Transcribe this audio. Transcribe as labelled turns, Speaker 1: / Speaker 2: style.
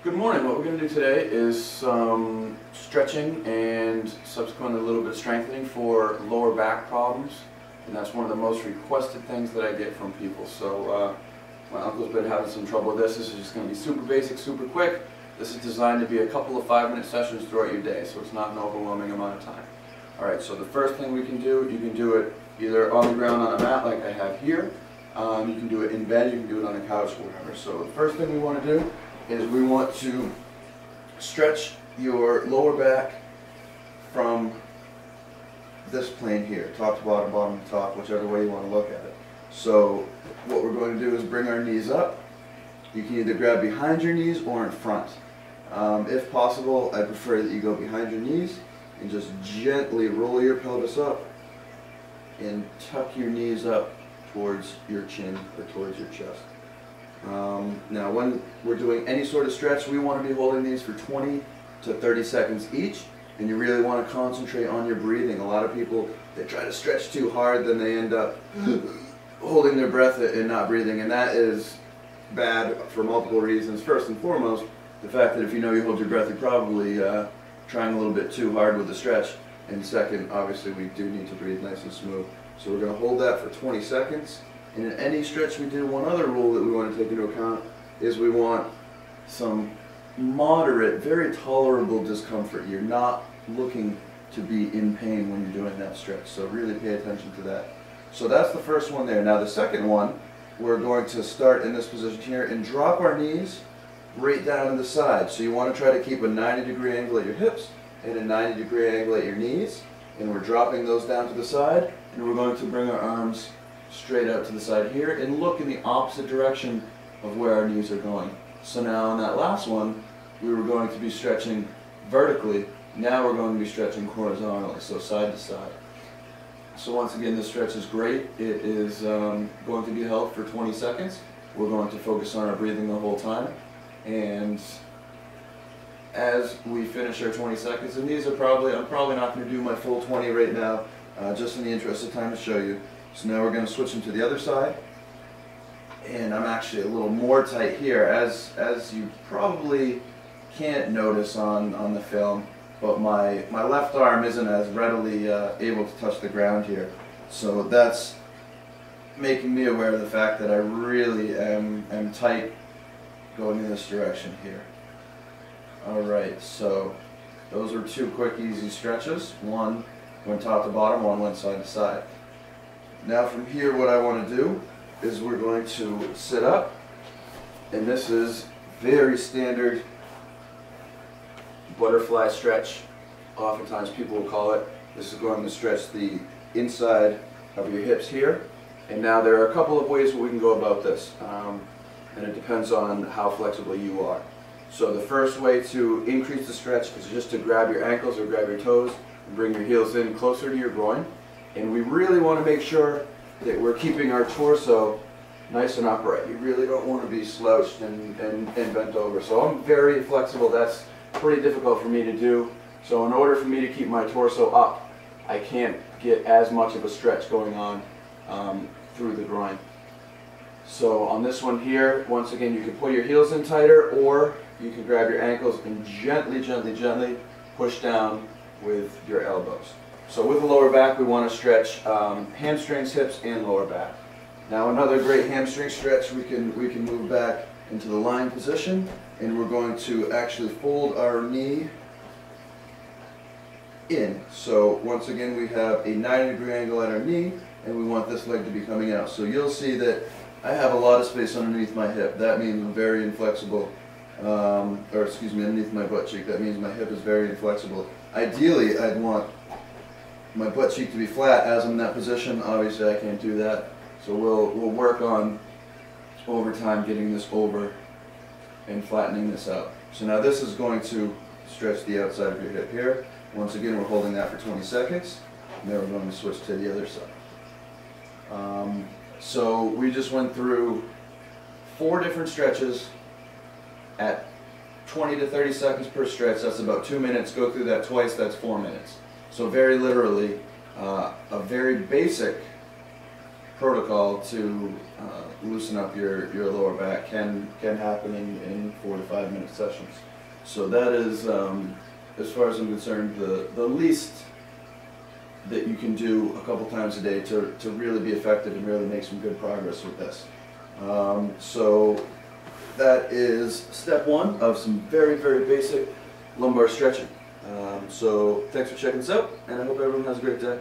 Speaker 1: Good morning. What we're going to do today is some stretching and subsequently a little bit of strengthening for lower back problems, and that's one of the most requested things that I get from people. So my uncle's been having some trouble with this. This is just going to be super basic, super quick. This is designed to be a couple of 5-minute sessions throughout your day, so it's not an overwhelming amount of time. Alright, so the first thing we can do, you can do it either on the ground on a mat like I have here. You can do it in bed, you can do it on the couch, whatever. So the first thing we want to do is we want to stretch your lower back from this plane here, top to bottom, bottom to top, whichever way you want to look at it. So what we're going to do is bring our knees up. You can either grab behind your knees or in front. If possible, I prefer that you go behind your knees and just gently roll your pelvis up and tuck your knees up towards your chin or towards your chest. Now when we're doing any sort of stretch, we want to be holding these for 20 to 30 seconds each, and you really want to concentrate on your breathing. A lot of people, they try to stretch too hard, then they end up holding their breath and not breathing, and that is bad for multiple reasons. First and foremost, the fact that if you know you hold your breath, you're probably trying a little bit too hard with the stretch, and second, obviously we do need to breathe nice and smooth. So we're going to hold that for 20 seconds. And in any stretch we do, one other rule that we want to take into account is we want some moderate, very tolerable discomfort. You're not looking to be in pain when you're doing that stretch, so really pay attention to that. So that's the first one there. Now the second one, we're going to start in this position here and drop our knees right down to the side. So you want to try to keep a 90-degree angle at your hips and a 90-degree angle at your knees. And we're dropping those down to the side, and we're going to bring our arms straight out to the side here and look in the opposite direction of where our knees are going. So now on that last one, we were going to be stretching vertically. Now we're going to be stretching horizontally, so side to side. So once again, this stretch is great. It is going to be held for 20 seconds. We're going to focus on our breathing the whole time. And as we finish our 20 seconds, and these are I'm probably not going to do my full 20 right now, just in the interest of time to show you. So now we're going to switch them to the other side, and I'm actually a little more tight here, as you probably can't notice on the film, but my left arm isn't as readily able to touch the ground here. So that's making me aware of the fact that I really am tight going in this direction here. Alright, so those are two quick easy stretches. One went top to bottom, one went side to side. Now from here, what I want to do is we're going to sit up, and this is very standard butterfly stretch. Oftentimes people will call it. This is going to stretch the inside of your hips here. And now there are a couple of ways that we can go about this, and it depends on how flexible you are. So the first way to increase the stretch is just to grab your ankles or grab your toes and bring your heels in closer to your groin. And we really want to make sure that we're keeping our torso nice and upright. You really don't want to be slouched and bent over. So I'm very flexible. That's pretty difficult for me to do. So in order for me to keep my torso up, I can't get as much of a stretch going on through the groin. So on this one here, once again, you can pull your heels in tighter, or you can grab your ankles and gently, gently, gently push down with your elbows. So with the lower back, we want to stretch hamstrings, hips, and lower back. Now another great hamstring stretch, we can move back into the lying position, and we're going to actually fold our knee in. So once again, we have a 90-degree angle at our knee, and we want this leg to be coming out. So you'll see that I have a lot of space underneath my hip. That means I'm very inflexible, or excuse me, underneath my butt cheek. That means my hip is very inflexible. Ideally, I'd want my butt cheek to be flat as I'm in that position. Obviously I can't do that, so we'll work on over time getting this over and flattening this out. So now this is going to stretch the outside of your hip here. Once again, we're holding that for 20 seconds, and then we're going to switch to the other side. So we just went through 4 different stretches at 20 to 30 seconds per stretch. That's about 2 minutes. Go through that twice, that's 4 minutes. So very literally, a very basic protocol to loosen up your lower back can happen in 4 to 5 5-minute sessions. So that is, as far as I'm concerned, the least that you can do a couple times a day to really be effective and really make some good progress with this. So that is step one of some very, very basic lumbar stretching. So thanks for checking this out, and I hope everyone has a great day.